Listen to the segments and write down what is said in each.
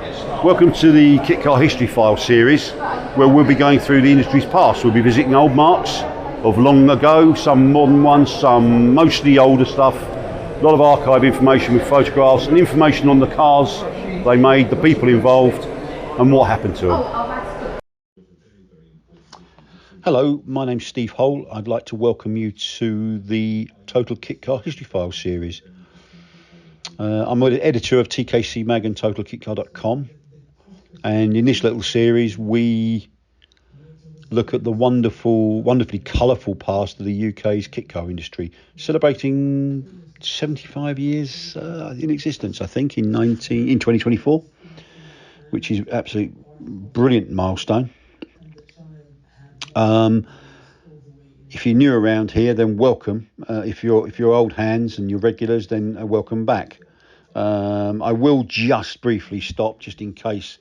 Welcome to the Kitcar History File series, where we'll be going through the industry's past. We'll be visiting old marks of long ago, some modern ones, some mostly older stuff. A lot of archive information with photographs and information on the cars they made, the people involved, and what happened to them. Hello, my name's Steve Hole. I'd like to welcome you to the Total Kitcar History File series. I'm the editor of TKC Mag and totalkitcar.com. And in this little series, we look at the wonderfully colourful past of the UK's kit car industry, celebrating 75 years in existence, I think, in 2024, which is absolutely brilliant milestone. If you're new around here, then welcome. If you're old hands and you're regulars, then welcome back. I will just briefly stop, just in case.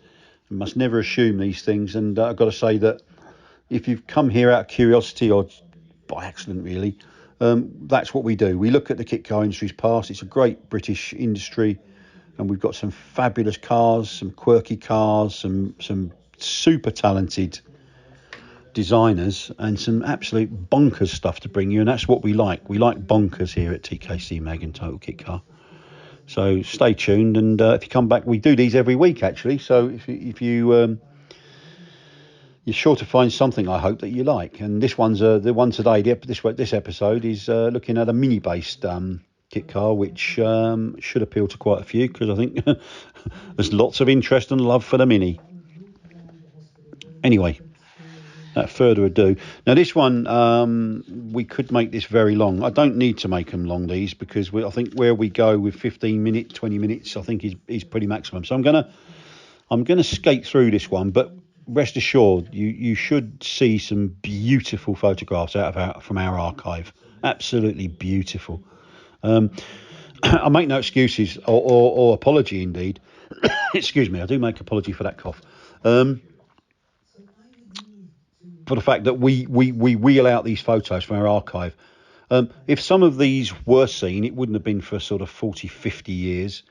You must never assume these things, and I've got to say that if you've come here out of curiosity or by accident really, that's what we do. We look at the kit car industry's past. It's a great British industry, and we've got some fabulous cars, some quirky cars, some super talented designers, and some absolute bonkers stuff to bring you, and that's what we like. We like bonkers here at TKC Mag and Total Kit Car. So stay tuned, and if you come back, we do these every week actually. So if you're sure to find something, I hope, that you like. And this one's the one today. This episode is looking at a mini-based kit car, which should appeal to quite a few, because I think there's lots of interest and love for the Mini. Anyway, without further ado, now this one, we could make this very long. I don't need to make them long, these, because I think where we go with 15 minutes, 20 minutes, I think is pretty maximum. So I'm gonna skate through this one, but rest assured, you should see some beautiful photographs from our archive. Absolutely beautiful. I make no excuses or apology indeed. Excuse me, I do make apology for that cough. For the fact that we wheel out these photos from our archive. If some of these were seen, it wouldn't have been for sort of 40, 50 years.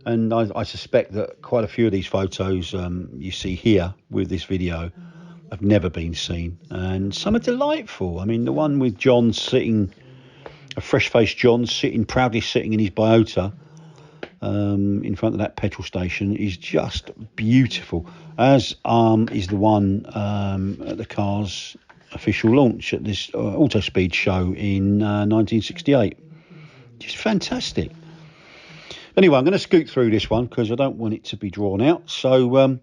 And I suspect that quite a few of these photos you see here with this video have never been seen. And some are delightful. I mean, the one with John sitting, a fresh-faced John proudly sitting in his Biota in front of that petrol station is just beautiful, as is the one at the car's official launch at this Auto Speed show in 1968. Just fantastic. Anyway, I'm going to scoot through this one because I don't want it to be drawn out. So,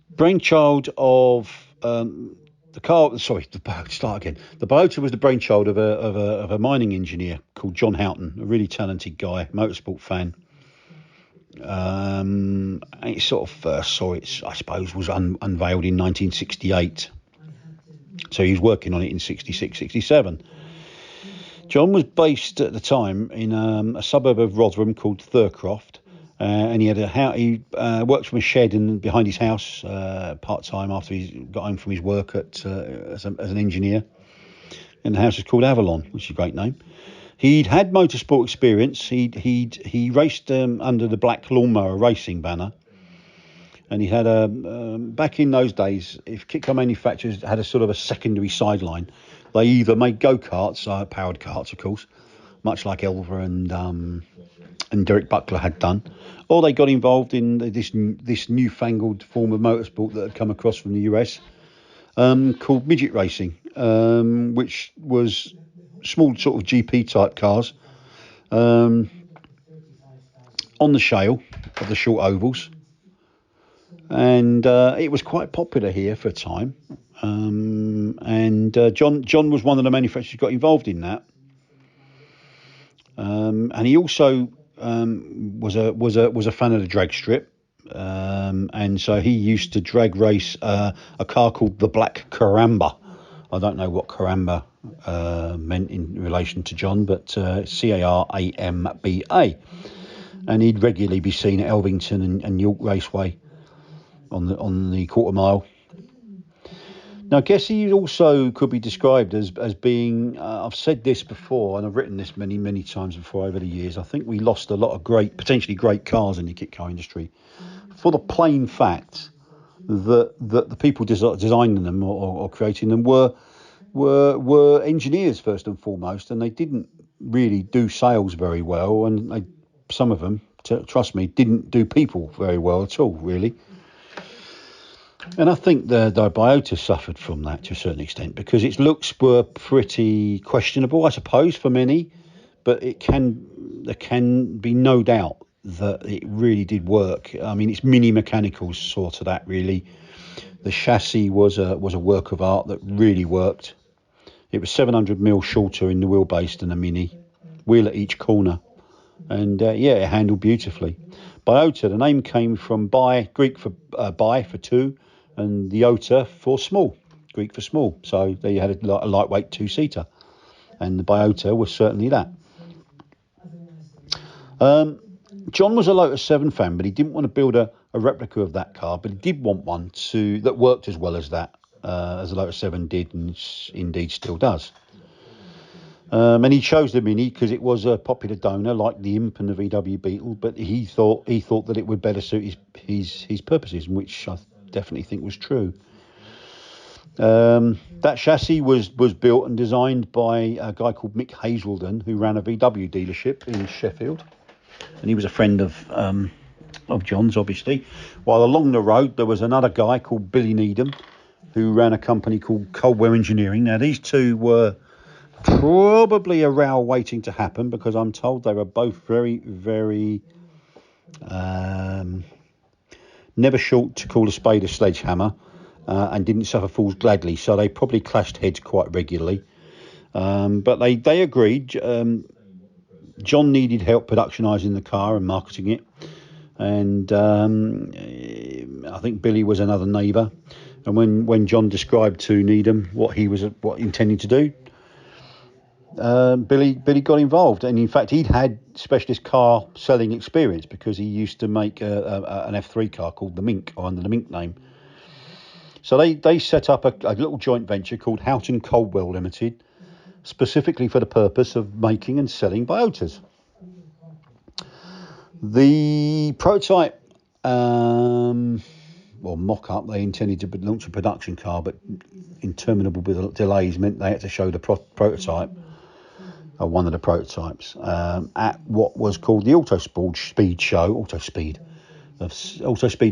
brainchild of the car. Sorry, start again. The Biota was the brainchild of a mining engineer called John Houghton, a really talented guy, motorsport fan. And he sort of first saw it, I suppose, was unveiled in 1968. So he was working on it in 66, 67. John was based at the time in a suburb of Rotherham called Thurcroft, and he worked from a shed behind his house part-time after he got home from his work as an engineer. And the house is called Avalon, which is a great name. He'd had motorsport experience. He raced under the Black Lawnmower Racing banner, and he had back in those days, if kit car manufacturers had a sort of a secondary sideline, they either made go-karts, powered karts, of course, much like Elva and Derek Buckler had done, or they got involved in this newfangled form of motorsport that had come across from the US called midget racing, which was small sort of GP type cars on the shale of the short ovals, and it was quite popular here for a time. And John was one of the manufacturers who got involved in that, and he also was a fan of the drag strip, and so he used to drag race a car called the Black Caramba. I don't know what Caramba meant in relation to John, but Caramba, and he'd regularly be seen at Elvington and York Raceway on the quarter mile. Now, I guess he also could be described as being, I've said this before, and I've written this many times before over the years. I think we lost a lot of potentially great cars in the kit car industry for the plain fact that the people designing them or creating them were engineers first and foremost, and they didn't really do sales very well, and some of them, trust me, didn't do people very well at all, really. And I think the Biota suffered from that to a certain extent because its looks were pretty questionable, I suppose, for many. But there can be no doubt that it really did work. I mean, its mini mechanicals saw to that, really. The chassis was a work of art that really worked. It was 700mm shorter in the wheelbase than a Mini, wheel at each corner, and it handled beautifully. Biota, the name came from Greek for bi for two, and the ota for small, Greek for small. So they had a lightweight two-seater, and the Biota was certainly that. John was a Lotus 7 fan, but he didn't want to build a replica of that car, but he did want one that worked as well as that, as the Lotus 7 did, and indeed still does. And he chose the Mini because it was a popular donor, like the Imp and the VW Beetle, but he thought that it would better suit his purposes, which I definitely think was true. That chassis was built and designed by a guy called Mick Hazelden, who ran a VW dealership in Sheffield, and he was a friend of John's, obviously. While along the road there was another guy called Billy Needham, who ran a company called Coldwell Engineering. Now these two were probably a row waiting to happen, because I'm told they were both very never short to call a spade a sledgehammer, and didn't suffer fools gladly, so they probably clashed heads quite regularly. But they agreed. John needed help productionising the car and marketing it, and I think Billy was another neighbour. And when John described to Needham what he intended to do, Billy got involved, and in fact he'd had specialist car selling experience because he used to make an F3 car called the Mink, or under the Mink name. So they set up a little joint venture called Houghton Coldwell Limited, specifically for the purpose of making and selling Biotas. The prototype, mock-up, they intended to launch a production car, but interminable delays meant they had to show the prototype, one of the prototypes, at what was called the Autospeed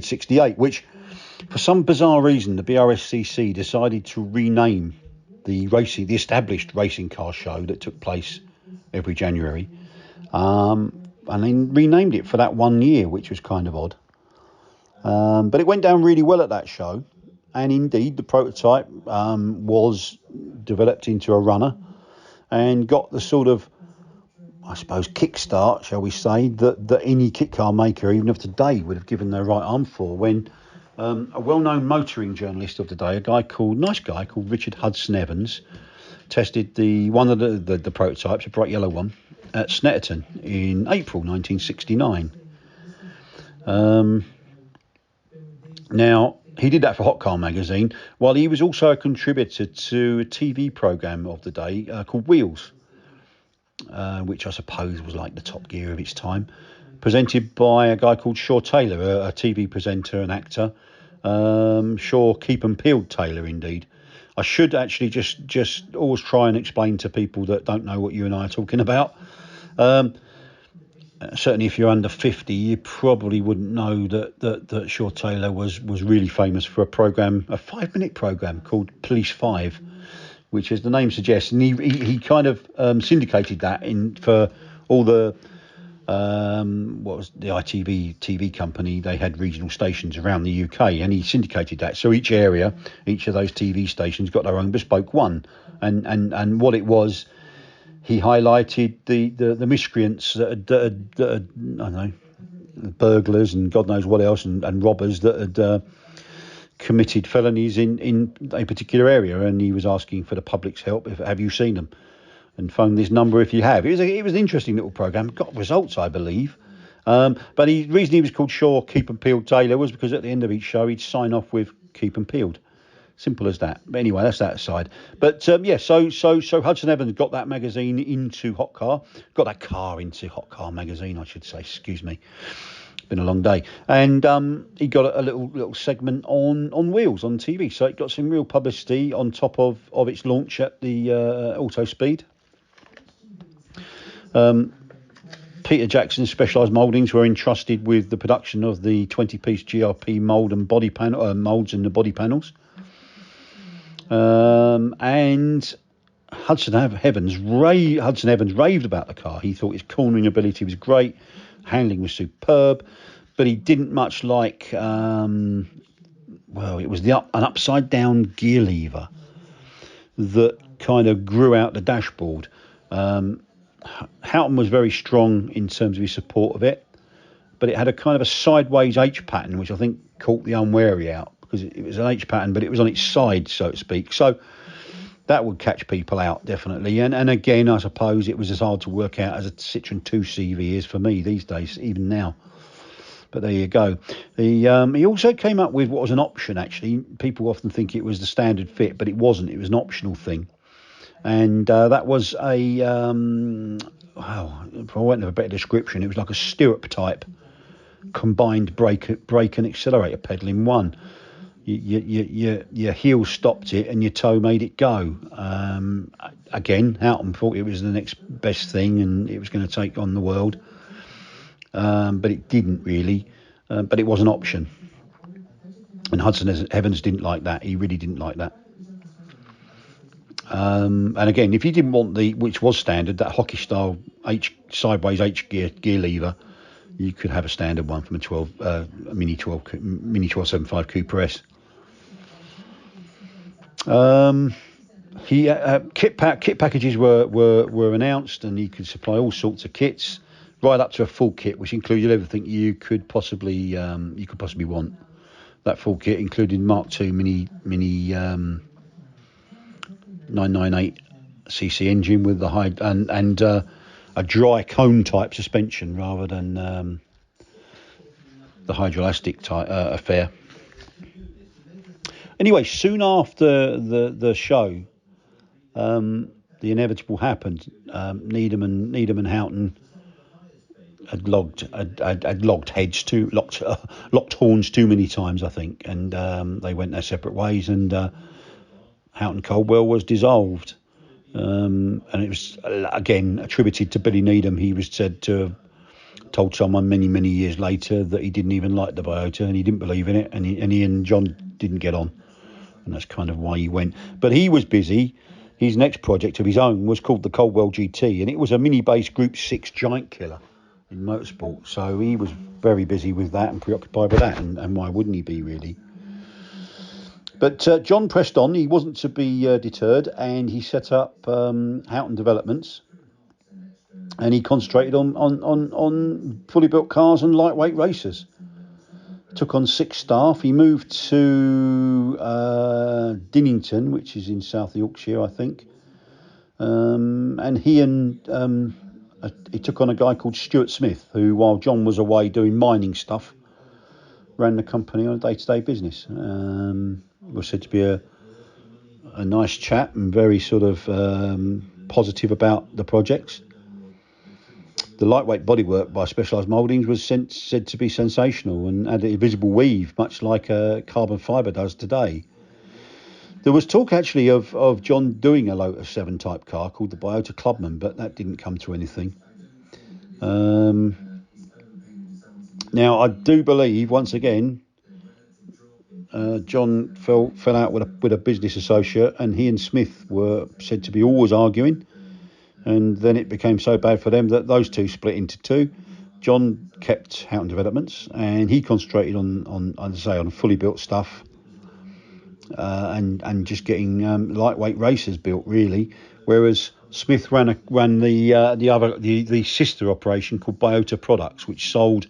68, which, for some bizarre reason, the BRSCC decided to rename the established racing car show that took place every January, and then renamed it for that 1 year, which was kind of odd. But it went down really well at that show, and indeed the prototype was developed into a runner and got the sort of, I suppose, kickstart, shall we say, that any kit car maker, even of today, would have given their right arm for, when a well-known motoring journalist of the day, nice guy called Richard Hudson Evans, tested one of the prototypes, a bright yellow one, at Snetterton in April 1969. Now, he did that for Hot Car magazine, while he was also a contributor to a TV programme of the day called Wheels, which I suppose was like the Top Gear of its time, presented by a guy called Shaw Taylor, a TV presenter and actor. Shaw Keep and Peeled Taylor, indeed. I should actually just always try and explain to people that don't know what you and I are talking about. Certainly if you're under 50, you probably wouldn't know that Shaw Taylor was really famous for a 5-minute programme called Police 5, which, as the name suggests, and he kind of syndicated that for all the what was the ITV TV company. They had regional stations around the UK, and he syndicated that. So each of those TV stations got their own bespoke one, and what it was, he highlighted the miscreants that I don't know, burglars and God knows what else, and robbers that had committed felonies in a particular area, and he was asking for the public's help. Have you seen them? And phone this number if you have. It was an interesting little programme. Got results, I believe. But the reason he was called Shaw Keep and Peeled Taylor was because at the end of each show he'd sign off with Keep and Peeled. Simple as that. But anyway, that's that aside. But yeah, so Hudson Evans got that magazine into Hot Car, got that car into Hot Car magazine, I should say. Excuse me. It's been a long day, and he got a little segment on wheels on TV. So it got some real publicity on top of its launch at the Auto Speed. Peter Jackson's Specialised Mouldings were entrusted with the production of the 20-piece GRP mould and body panel moulds and the body panels. And Hudson Evans raved about the car. He thought his cornering ability was great, handling was superb, but he didn't much like. It was an upside down gear lever that kind of grew out the dashboard. Houghton was very strong in terms of his support of it, but it had a kind of a sideways H pattern, which I think caught the unwary out, because it was an H pattern, but it was on its side, so to speak. So that would catch people out, definitely. And again, I suppose it was as hard to work out as a Citroen 2CV is for me these days, even now. But there you go. He also came up with what was an option, actually. People often think it was the standard fit, but it wasn't. It was an optional thing. And that was a, if I went to a better description, it was like a stirrup type combined brake and accelerator pedal in one. Your heel stopped it and your toe made it go. Again, Houghton thought it was the next best thing and it was going to take on the world. But it didn't really. But it was an option. And Hudson Evans didn't like that. He really didn't like that. And again, if you didn't want which was standard, that hockey style sideways H gear lever, you could have a standard one from a Mini 1275 Cooper S. Kit packages were announced, and you could supply all sorts of kits, right up to a full kit, which included everything you could possibly want. That full kit included Mark II Mini 998cc engine with the high and a dry cone type suspension rather than the hydroelastic type affair. Anyway, soon after the show, the inevitable happened. Needham and Houghton had locked horns too many times, I think, and they went their separate ways, and Houghton Coldwell was dissolved. And it was again attributed to Billy Needham. He was said to have told someone many years later that he didn't even like the Biota and he didn't believe in it, and he and John didn't get on, and that's kind of why he went. But he was busy. His next project of his own was called the Coldwell GT, and it was a mini-based Group 6 giant killer in motorsport. So he was very busy with that and preoccupied with that, and why wouldn't he be, really? But John pressed on. He wasn't to be deterred, and he set up Houghton Developments, and he concentrated on fully built cars and lightweight racers. Took on 6 staff. He moved to Dinnington, which is in South Yorkshire, I think. And he took on a guy called Stuart Smith, who, while John was away doing mining stuff, ran the company on a day-to-day business. Was said to be a nice chap and very sort of positive about the projects. The lightweight bodywork by Specialised Mouldings was said to be sensational and had a visible weave, much like a carbon fibre does today. There was talk actually of John doing a Lotus 7 type car called the Biota Clubman, but that didn't come to anything. Now, I do believe, once again, John fell out with a business associate, and he and Smith were said to be always arguing. And then it became so bad for them that those two split into two. John kept Houghton Developments, and he concentrated on fully built stuff, and just getting lightweight racers built, really. Whereas Smith ran the sister operation called Biota Products, which sold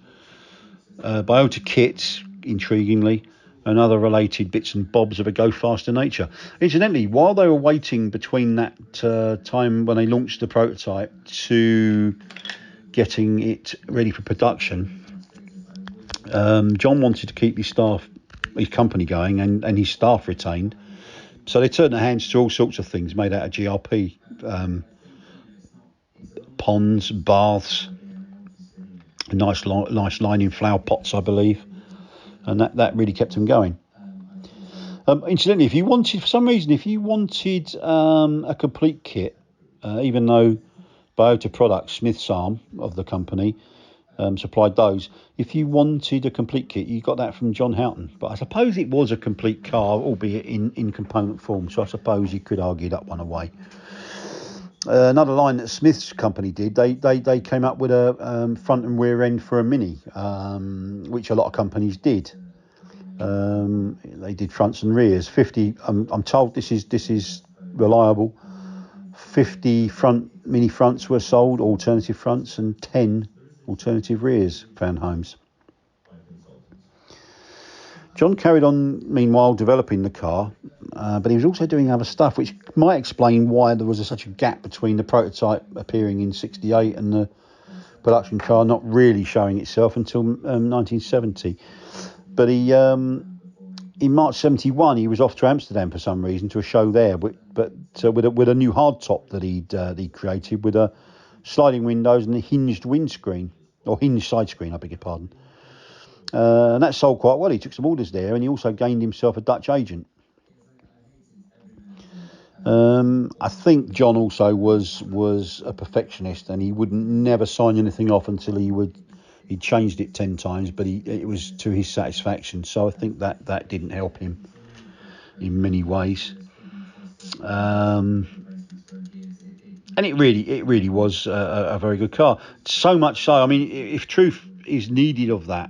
Biota kits, intriguingly, and other related bits and bobs of a go faster nature. Incidentally, while they were waiting between that time when they launched the prototype to getting it ready for production, John wanted to keep his company going and his staff retained. So they turned their hands to all sorts of things made out of GRP, ponds, baths, nice lining flower pots, I believe, and that really kept them going. Incidentally, if you wanted, for some reason, a complete kit, even though Biota Products, Smith's arm of the company, supplied those. If you wanted a complete kit, you got that from John Houghton. But I suppose it was a complete car, albeit in component form. So I suppose you could argue that one away. Another line that Smith's company did, they came up with a front and rear end for a Mini, which a lot of companies did. They did fronts and rears. 50. I'm told this is reliable. 50 Mini fronts were sold, alternative fronts, and 10 alternative rears found homes. John carried on, meanwhile, developing the car, but he was also doing other stuff, which might explain why there was such a gap between the prototype appearing in '68 and the production car not really showing itself until 1970. But in March '71, he was off to Amsterdam for some reason to a show there, with a new hardtop that he created with a sliding windows and a hinged windscreen, or hinged side screen, I beg your pardon. And that sold quite well. He took some orders there, and he also gained himself a Dutch agent. I think John also was a perfectionist, and he wouldn't never sign anything off until he changed it 10 times, but it was to his satisfaction. So I think that didn't help him in many ways. And it really was a very good car. So much so, I mean, if truth is needed of that,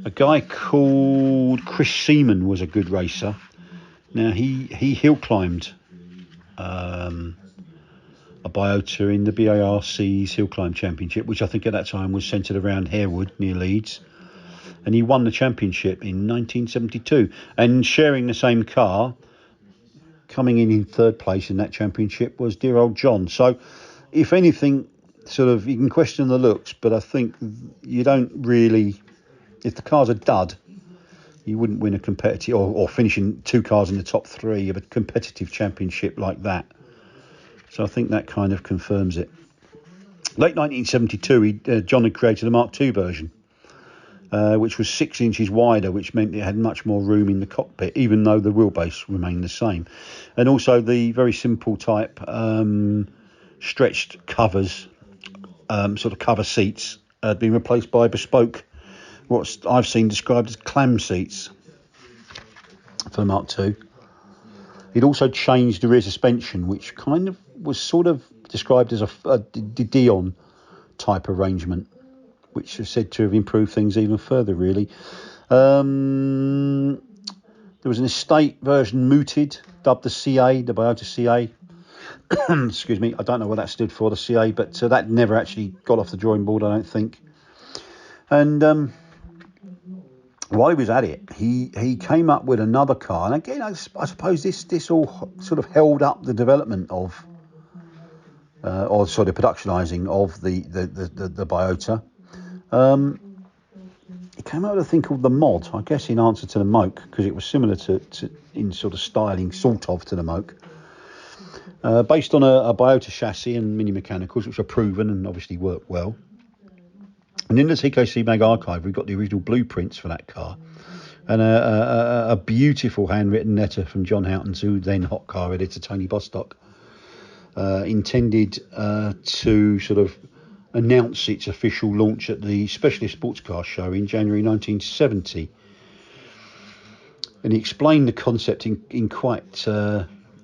a guy called Chris Seaman was a good racer. Now he hill climbed a Biota in the BARC's Hill Climb Championship, which I think at that time was centred around Harewood near Leeds, and he won the championship in 1972. And sharing the same car, coming in third place in that championship, was dear old John. So, if anything, sort of, you can question the looks, but I think you don't really. If the car's a dud, you wouldn't win a competitive or finishing 2 cars in the top 3 of a competitive championship like that. So I think that kind of confirms it. Late 1972, John had created a Mark II version, which was 6 inches wider, which meant it had much more room in the cockpit, even though the wheelbase remained the same. And also the very simple type stretched covers, sort of cover seats, had been replaced by bespoke, what I've seen described as clam seats for the Mark II. He'd also changed the rear suspension, which kind of was sort of described as a Dion type arrangement, which is said to have improved things even further, really. There was an estate version mooted, dubbed the CA, the Biota CA. Excuse me, I don't know what that stood for, the CA, but that never actually got off the drawing board, I don't think. And while he was at it, he came up with another car, and again, I suppose this all sort of held up the development of, or sort of productionising of the Biota. He came up with a thing called the Mod, I guess in answer to the Moke, because it was similar to in sort of styling, sort of, to the Moke. Based on a Biota chassis and mini mechanicals, which are proven and obviously work well. And in the TKC Mag archive, we've got the original blueprints for that car, and a beautiful handwritten letter from John Houghton to then hot car editor Tony Bostock, intended to sort of announce its official launch at the Specialist Sports Car Show in January 1970. And he explained the concept in quite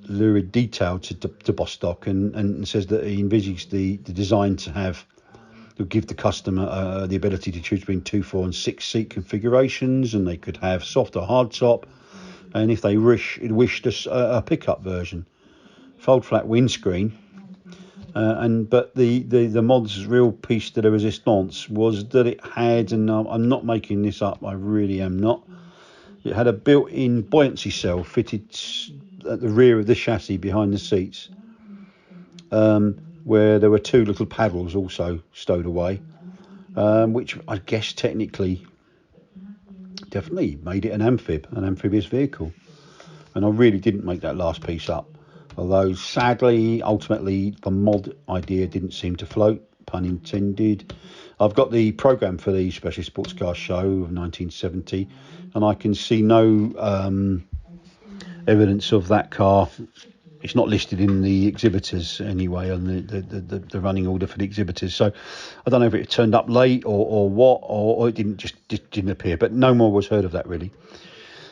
lurid detail to Bostock, and says that he envisages the design to give the customer the ability to choose between 2, 4 and 6 seat configurations, and they could have soft or hard top, and if they wished a pickup version, fold flat windscreen. But the mod's real piece de la resistance was that it had, and I'm not making this up, I really am not, it had a built-in buoyancy cell fitted at the rear of the chassis behind the seats, where there were 2 little paddles also stowed away, which I guess technically definitely made it an amphibious vehicle. And I really didn't make that last piece up. Although, sadly, ultimately, the mod idea didn't seem to float, pun intended. I've got the programme for the Special Sports Car Show of 1970, and I can see no evidence of that car. It's not listed in the exhibitors anyway, on the running order for the exhibitors. So I don't know if it turned up late or what, or it didn't appear. But no more was heard of that, really.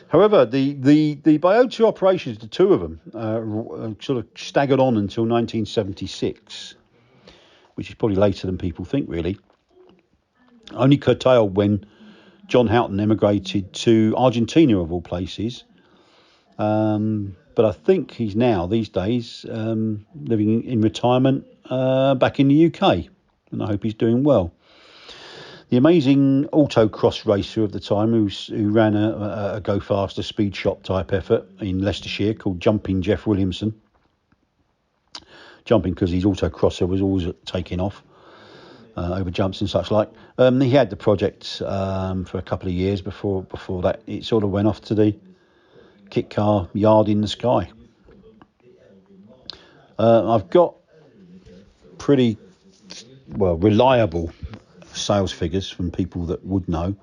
However, the Biota operations, the two of them, sort of staggered on until 1976, which is probably later than people think, really. Only curtailed when John Houghton emigrated to Argentina, of all places. But I think he's now, these days, living in retirement back in the UK. And I hope he's doing well. The amazing autocross racer of the time who ran a go faster speed shop type effort in Leicestershire called Jumping Jeff Williamson. Jumping because his autocrosser was always taking off over jumps and such like. He had the project for a couple of years before that it sort of went off to the kitcar yard in the sky. I've got pretty reliable sales figures from people that would know.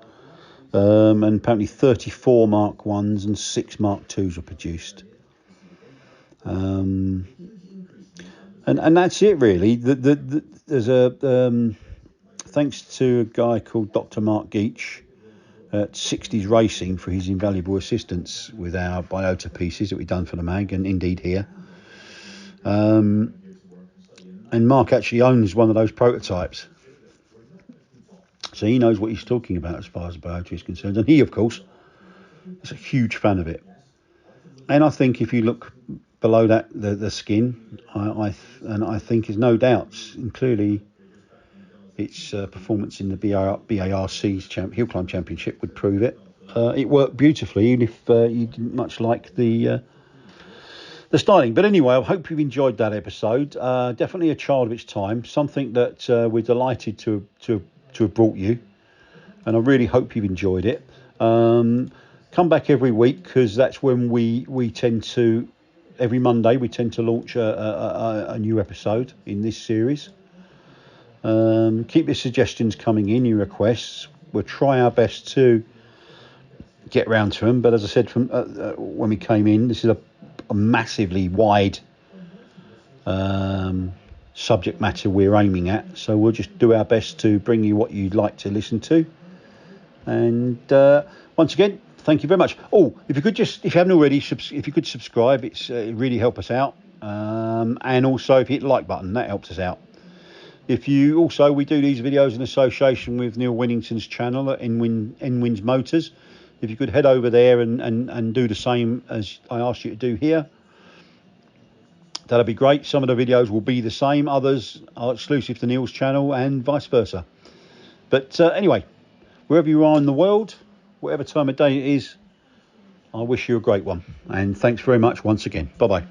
And apparently 34 Mark 1s and 6 Mark 2s were produced. And that's it, really. There's a thanks to a guy called Dr. Mark Geach at 60s Racing for his invaluable assistance with our Biota pieces that we've done for the mag, and indeed here. And Mark actually owns one of those prototypes. So he knows what he's talking about as far as Biota is concerned. And he, of course, is a huge fan of it. And I think if you look below that, the skin, I think there's no doubts. And clearly, its performance in the BARC's Hill Climb Championship would prove it. It worked beautifully, even if you didn't much like the styling. But anyway, I hope you've enjoyed that episode. Definitely a child of its time. Something that we're delighted to have brought you. And I really hope you've enjoyed it. Come back every week, because that's when we tend to, every Monday, we tend to launch a new episode in this series. Keep your suggestions coming in, your requests. We'll try our best to get round to them. But as I said from when we came in, this is a massively wide subject matter we're aiming at. So we'll just do our best to bring you what you'd like to listen to. And once again, thank you very much. Oh, if you haven't already, if you could subscribe, it really help us out. And also, if you hit the like button, that helps us out. We do these videos in association with Neil Winnington's channel at Enwin's Motors. If you could head over there and do the same as I asked you to do here, that'd be great. Some of the videos will be the same, others are exclusive to Neil's channel, and vice versa. But anyway, wherever you are in the world, whatever time of day it is, I wish you a great one. And thanks very much once again. Bye-bye.